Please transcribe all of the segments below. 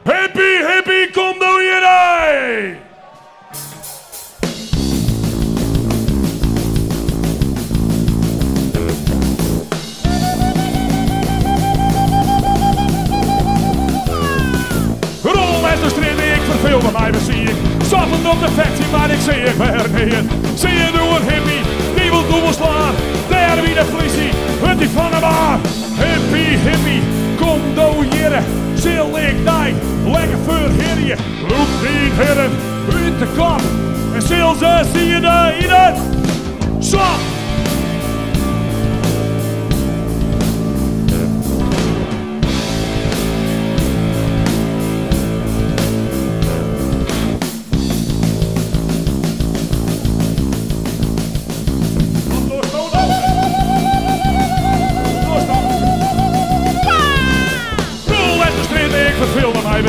Hippie, hippie, kom nou hierheen! De strijd ik verveelde mij, we zie ik. Zaten op de factie, maar ik zie ik weer niet. Zie je nu een hippie, die wil doorslaan. Daar wie de politie, het die van hem aan. Hippie, hippie, kom nou hier. Zil ik die, lekker voor hier. Loop die heren, uit de kop. En zil ze, zie je daar in het. Zo!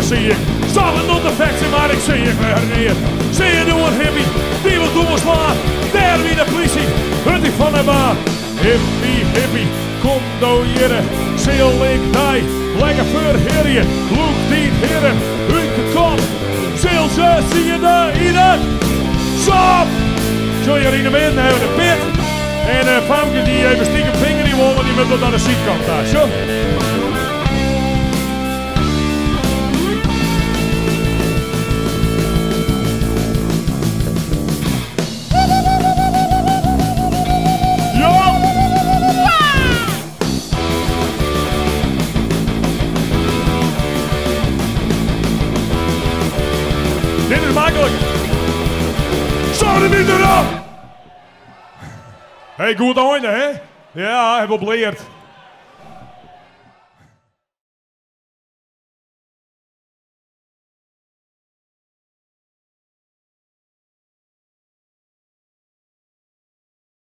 Zie ik, stallen op de factie, maar ik zie ik weer neer. Zie je nu een hippie, die wil doorslaan. Daar wie de politie, het die van hem aan. Hippie, hippie, kom nou hier. Zeel ik die, lekker voor hier. Loop die heren, uit de kop. Zeel ze, zie je daar in het. Stop! Zo je in de wind hebben de pit. En Famke die even stiekem vinger die wollen, die moet naar de zijkant daar. Zo. Dit is makkelijk. Zou er niet erop? Hey, goed einde, hè? Ja, heb op leerd.